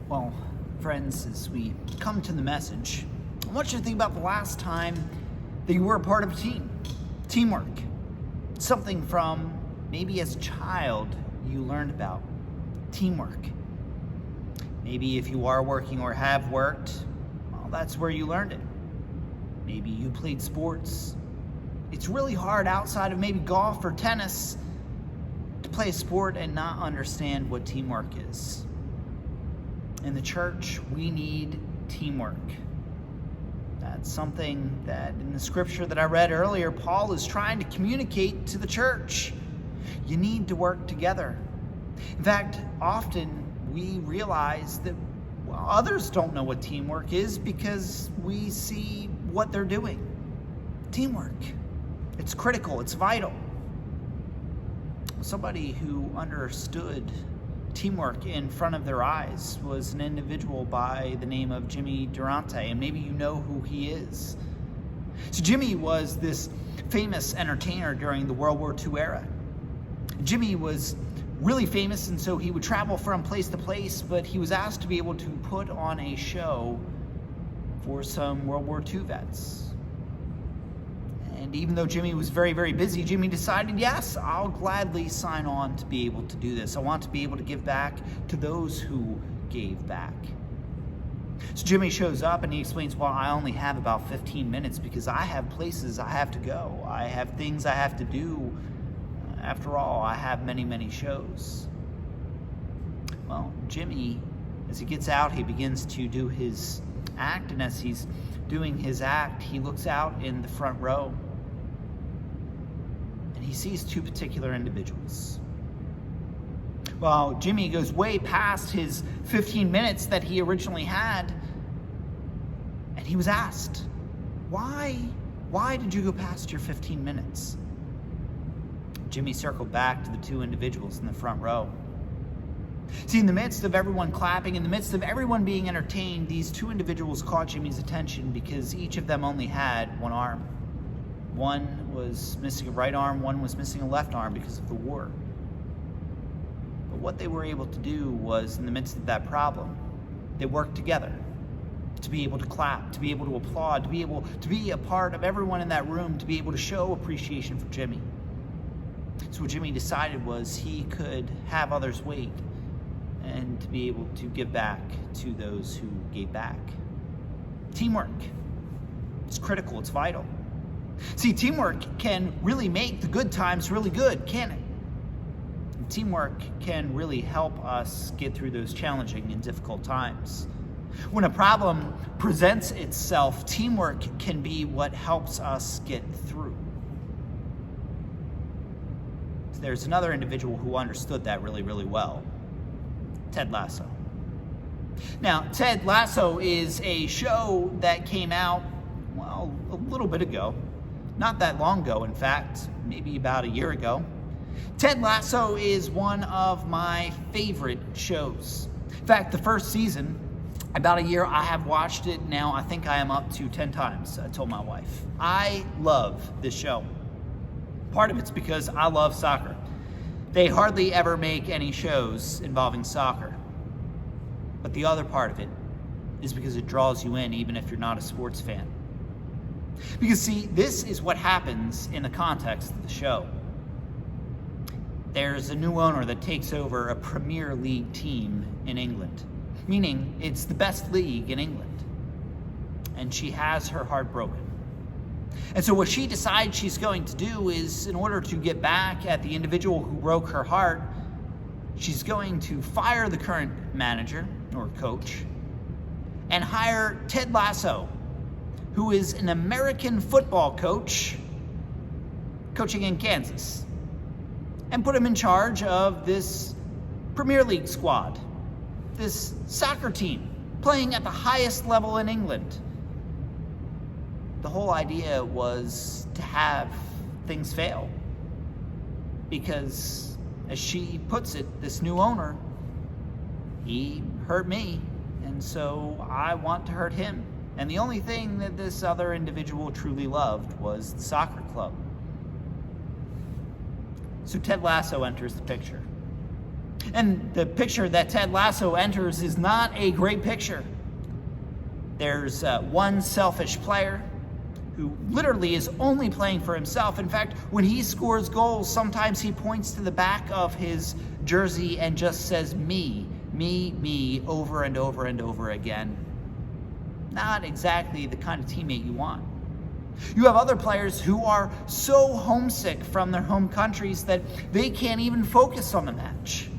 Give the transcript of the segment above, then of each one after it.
Well, friends, as we come to the message, I want you to think about the last time that you were a part of a team. Teamwork. Something from maybe as a child you learned about. Teamwork. Maybe if you are working or have worked, well, that's where you learned it. Maybe you played sports. It's really hard outside of maybe golf or tennis to play a sport and not understand what teamwork is. In the church, we need teamwork. That's something that in the scripture that I read earlier, Paul is trying to communicate to the church. You need to work together. In fact, often we realize that others don't know what teamwork is because we see what they're doing. Teamwork. It's critical. It's vital. Somebody who understood teamwork in front of their eyes was an individual by the name of Jimmy Durante, and maybe you know who he is. So Jimmy was this famous entertainer during the World War II era. Jimmy was really famous, and so he would travel from place to place, but he was asked to be able to put on a show for some World War II vets. And even though Jimmy was very, very busy, Jimmy decided, yes, I'll gladly sign on to be able to do this. I want to be able to give back to those who gave back. So Jimmy shows up and he explains, well, I only have about 15 minutes because I have places I have to go. I have things I have to do. After all, I have many, many shows. Well, Jimmy, as he gets out, he begins to do his act. And as he's doing his act, he looks out in the front row. And he sees two particular individuals. Well, Jimmy goes way past his 15 minutes that he originally had. And he was asked, why did you go past your 15 minutes? Jimmy circled back to the two individuals in the front row. See, in the midst of everyone clapping, in the midst of everyone being entertained, these two individuals caught Jimmy's attention because each of them only had one arm. One was missing a right arm, one was missing a left arm because of the war. But what they were able to do was, in the midst of that problem, they worked together to be able to clap, to be able to applaud, to be able to be a part of everyone in that room, to be able to show appreciation for Jimmy. So what Jimmy decided was he could have others wait and to be able to give back to those who gave back. Teamwork. It's critical. It's vital. See, teamwork can really make the good times really good, can't it? And teamwork can really help us get through those challenging and difficult times. When a problem presents itself, teamwork can be what helps us get through. There's another individual who understood that really, really well. Ted Lasso. Now, Ted Lasso is a show that came out, well, a little bit ago. Not that long ago, in fact, maybe about a year ago. Ted Lasso is one of my favorite shows. In fact, the first season, about a year, I have watched it now. I think I am up to 10 times, I told my wife. I love this show. Part of it's because I love soccer. They hardly ever make any shows involving soccer. But the other part of it is because it draws you in even if you're not a sports fan. Because see, this is what happens in the context of the show. There's a new owner that takes over a Premier League team in England, meaning it's the best league in England. And she has her heart broken. And so what she decides she's going to do is, in order to get back at the individual who broke her heart, she's going to fire the current manager or coach and hire Ted Lasso, who is an American football coach coaching in Kansas, and put him in charge of this Premier League squad, this soccer team playing at the highest level in England. The whole idea was to have things fail because, as she puts it, this new owner, he hurt me, and so I want to hurt him. And the only thing that this other individual truly loved was the soccer club. So Ted Lasso enters the picture. And the picture that Ted Lasso enters is not a great picture. There's one selfish player who literally is only playing for himself. In fact, when he scores goals, sometimes he points to the back of his jersey and just says, me, over and over and over again. Not exactly the kind of teammate you want. You have other players who are so homesick from their home countries that they can't even focus on the match.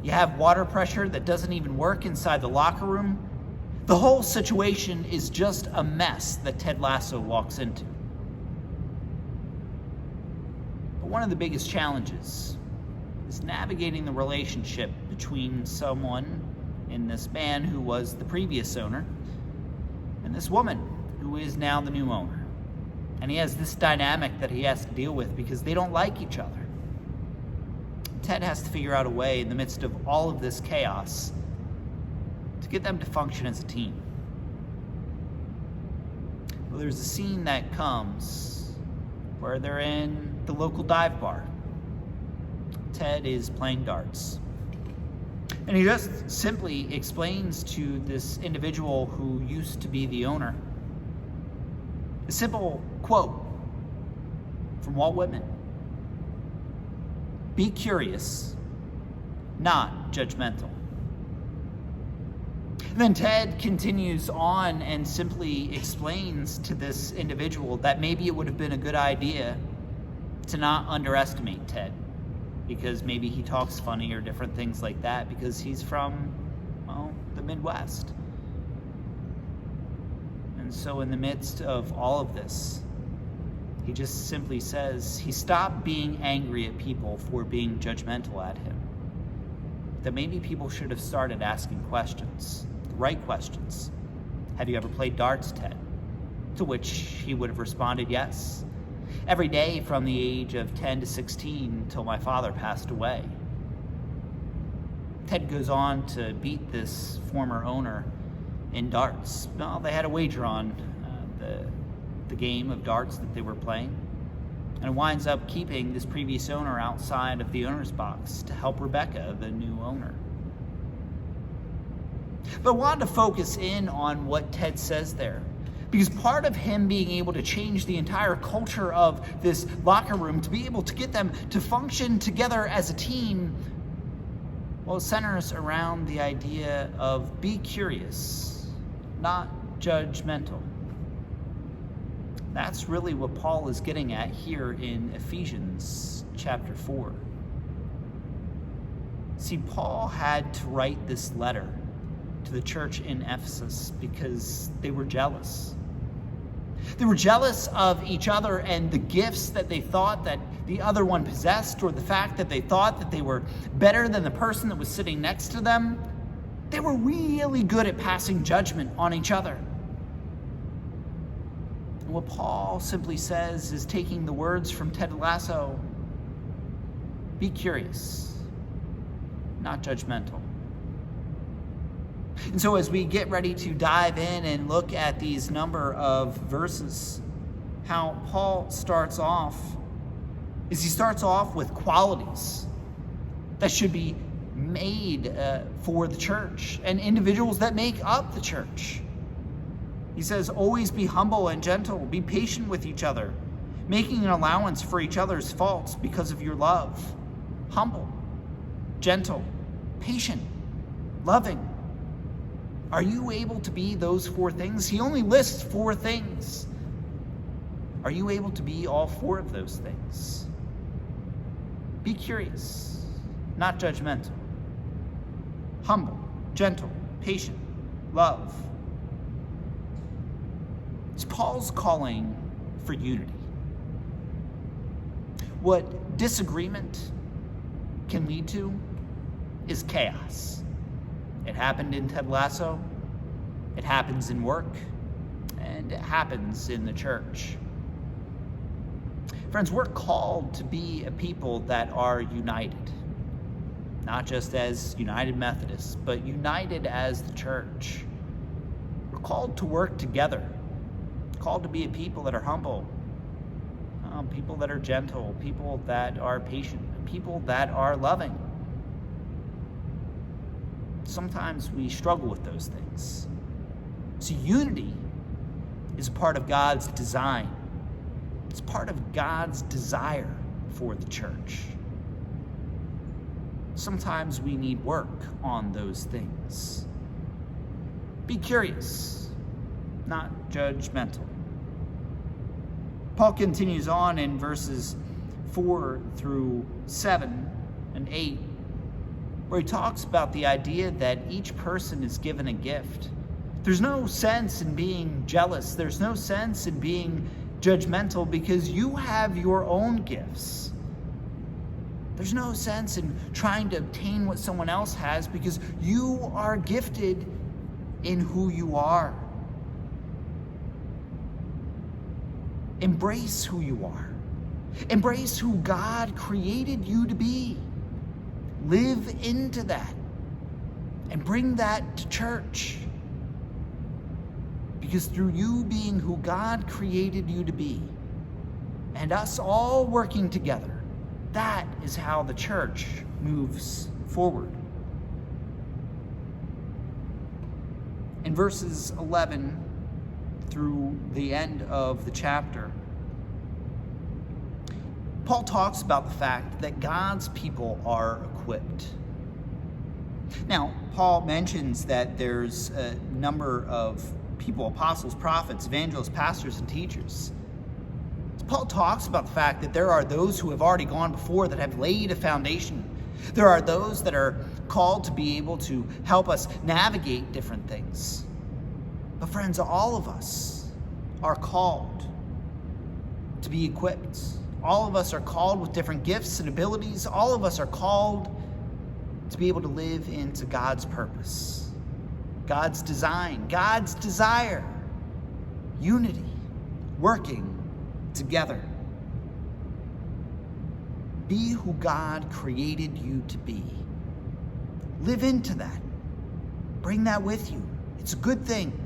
You have water pressure that doesn't even work inside the locker room. The whole situation is just a mess that Ted Lasso walks into. But one of the biggest challenges is navigating the relationship between someone and this man who was the previous owner and this woman who is now the new owner. And he has this dynamic that he has to deal with because they don't like each other. Ted has to figure out a way in the midst of all of this chaos to get them to function as a team. Well, there's a scene that comes where they're in the local dive bar. Ted is playing darts. And he just simply explains to this individual who used to be the owner a simple quote from Walt Whitman. Be curious, not judgmental. And then Ted continues on and simply explains to this individual that maybe it would have been a good idea to not underestimate Ted, because maybe he talks funny or different things like that because he's from, well, the Midwest. And so in the midst of all of this, he just simply says he stopped being angry at people for being judgmental at him. That maybe people should have started asking questions, the right questions. Have you ever played darts, Ted? To which he would have responded, yes. Every day from the age of 10 to 16 till my father passed away. Ted goes on to beat this former owner in darts. Well, they had a wager on the game of darts that they were playing, and it winds up keeping this previous owner outside of the owner's box to help Rebecca, the new owner. But I wanted to focus in on what Ted says there, because part of him being able to change the entire culture of this locker room, to be able to get them to function together as a team, well, it centers around the idea of be curious, not judgmental. That's really what Paul is getting at here in Ephesians chapter 4. See, Paul had to write this letter to the church in Ephesus because they were jealous. They were jealous of each other and the gifts that they thought that the other one possessed, or the fact that they thought that they were better than the person that was sitting next to them. They were really good at passing judgment on each other. And what Paul simply says is taking the words from Ted Lasso, be curious, not judgmental. And so as we get ready to dive in and look at these number of verses, how Paul starts off is he starts off with qualities that should be made for the church and individuals that make up the church. He says, always be humble and gentle, be patient with each other, making an allowance for each other's faults because of your love. Humble, gentle, patient, loving. Are you able to be those four things? He only lists four things. Are you able to be all four of those things? Be curious, not judgmental. Humble, gentle, patient, love. It's Paul's calling for unity. What disagreement can lead to is chaos. It happened in Ted Lasso, it happens in work, and it happens in the church. Friends, we're called to be a people that are united, not just as United Methodists, but united as the church. We're called to work together, called to be a people that are humble, people that are gentle, people that are patient, people that are loving. Sometimes we struggle with those things. So unity is a part of God's design. It's part of God's desire for the church. Sometimes we need work on those things. Be curious, not judgmental. Paul continues on in verses 4 through 7 and 8, where he talks about the idea that each person is given a gift. There's no sense in being jealous. There's no sense in being judgmental because you have your own gifts. There's no sense in trying to obtain what someone else has because you are gifted in who you are. Embrace who you are. Embrace who God created you to be. Live into that and bring that to church. Because through you being who God created you to be, and us all working together, that is how the church moves forward. In verses 11 through the end of the chapter, Paul talks about the fact that God's people are equipped. Now, Paul mentions that there's a number of people, apostles, prophets, evangelists, pastors, and teachers. Paul talks about the fact that there are those who have already gone before that have laid a foundation. There are those that are called to be able to help us navigate different things. But friends, all of us are called to be equipped. All of us are called with different gifts and abilities. All of us are called to be able to live into God's purpose, God's design, God's desire, unity, working together. Be who God created you to be. Live into that. Bring that with you. It's a good thing.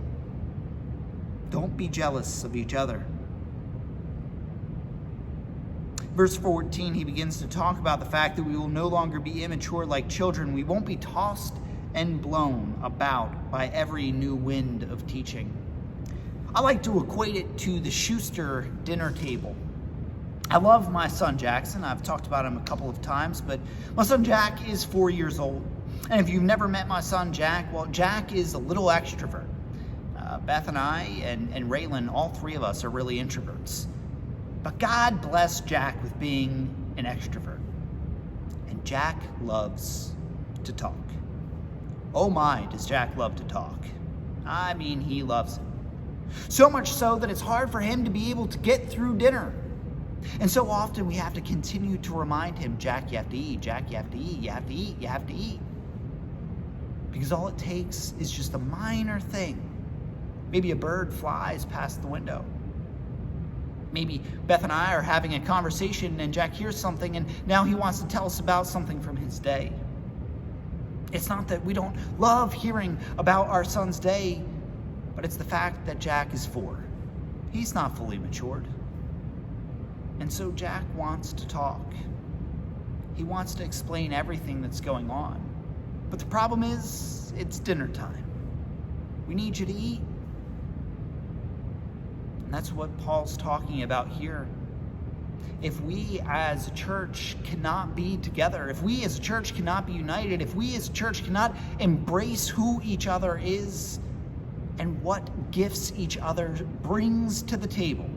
Don't be jealous of each other. Verse 14, he begins to talk about the fact that we will no longer be immature like children. We won't be tossed and blown about by every new wind of teaching. I like to equate it to the Schuster dinner table. I love my son Jackson. I've talked about him a couple of times, but my son Jack is 4 years old. And if you've never met my son Jack, well, Jack is a little extrovert. Beth and I and Raylan, all three of us are really introverts. But God blessed Jack with being an extrovert. And Jack loves to talk. Oh my, does Jack love to talk. I mean, he loves it. So much so that it's hard for him to be able to get through dinner. And so often we have to continue to remind him, Jack, you have to eat. Jack, you have to eat. You have to eat. You have to eat. Because all it takes is just a minor thing. Maybe a bird flies past the window. Maybe Beth and I are having a conversation and Jack hears something and now he wants to tell us about something from his day. It's not that we don't love hearing about our son's day, but it's the fact that Jack is 4. He's not fully matured. And so Jack wants to talk. He wants to explain everything that's going on. But the problem is, it's dinner time. We need you to eat. And that's what Paul's talking about here. If we as a church cannot be together, if we as a church cannot be united, if we as a church cannot embrace who each other is and what gifts each other brings to the table,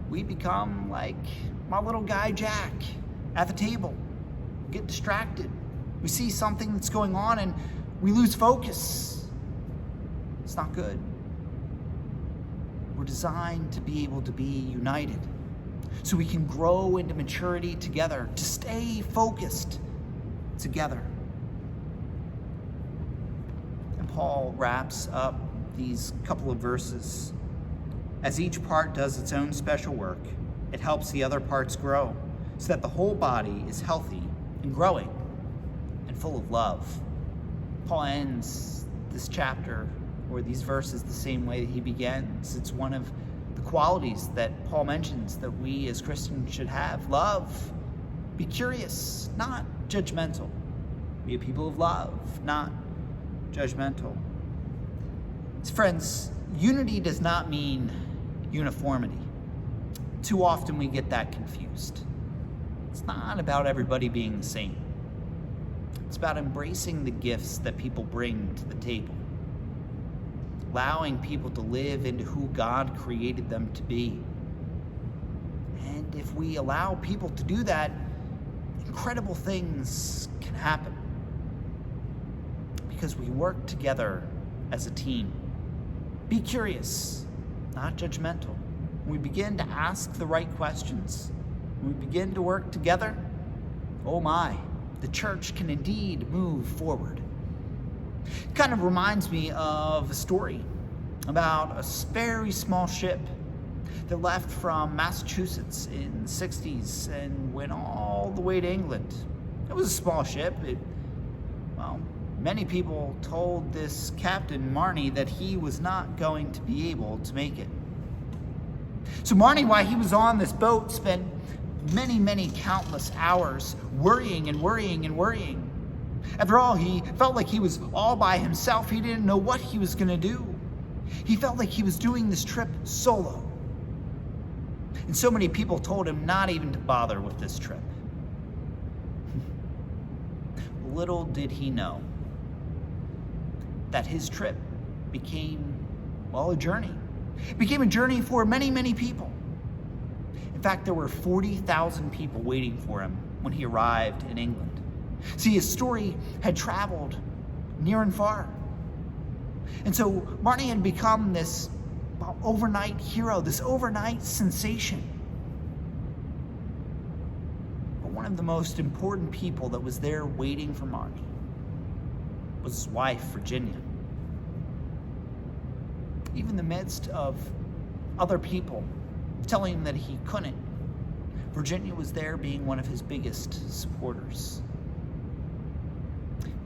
we become like my little guy Jack at the table. We get distracted. We see something that's going on and we lose focus. It's not good. We're designed to be able to be united so we can grow into maturity together, to stay focused together. And Paul wraps up these couple of verses. As each part does its own special work, it helps the other parts grow so that the whole body is healthy and growing and full of love. Paul ends this chapter or these verses the same way that he begins. It's one of the qualities that Paul mentions that we as Christians should have: love. Be curious, not judgmental. Be a people of love, not judgmental. Friends, unity does not mean uniformity. Too often we get that confused. It's not about everybody being the same. It's about embracing the gifts that people bring to the table, allowing people to live into who God created them to be. And if we allow people to do that, incredible things can happen because we work together as a team. Be curious, not judgmental. When we begin to ask the right questions, when we begin to work together, oh my, the church can indeed move forward. It kind of reminds me of a story about a very small ship that left from Massachusetts in the 60s and went all the way to England. It was a small ship. Many people told this Captain Marnie that he was not going to be able to make it. So Marnie, while he was on this boat, spent many countless hours worrying. After all, he felt like he was all by himself. He didn't know what he was going to do. He felt like he was doing this trip solo. And so many people told him not even to bother with this trip. Little did he know that his trip became, a journey. It became a journey for many people. In fact, there were 40,000 people waiting for him when he arrived in England. See, his story had traveled near and far. And so Marnie had become this overnight hero, this overnight sensation. But one of the most important people that was there waiting for Marnie was his wife, Virginia. Even in the midst of other people telling him that he couldn't, Virginia was there being one of his biggest supporters.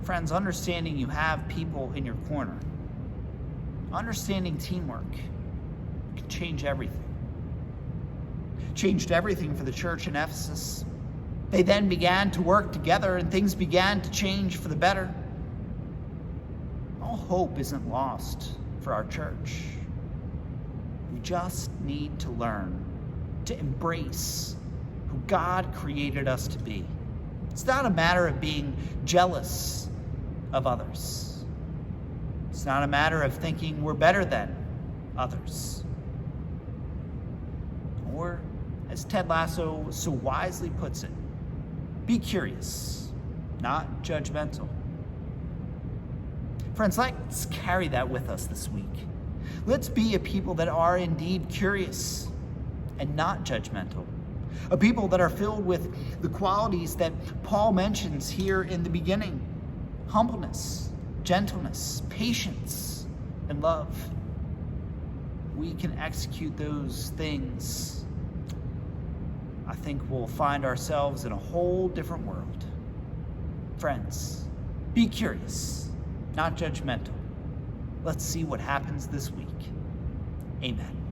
Friends, understanding you have people in your corner, understanding teamwork can change everything. Changed everything for the church in Ephesus. They then began to work together and things began to change for the better. All hope isn't lost for our church. We just need to learn to embrace who God created us to be. It's not a matter of being jealous of others. It's not a matter of thinking we're better than others. Or, as Ted Lasso so wisely puts it, be curious, not judgmental. Friends, let's carry that with us this week. Let's be a people that are indeed curious and not judgmental. A people that are filled with the qualities that Paul mentions here in the beginning: humbleness, gentleness, patience, and love. We can execute those things. I think we'll find ourselves in a whole different world. Friends, be curious, not judgmental. Let's see what happens this week. Amen.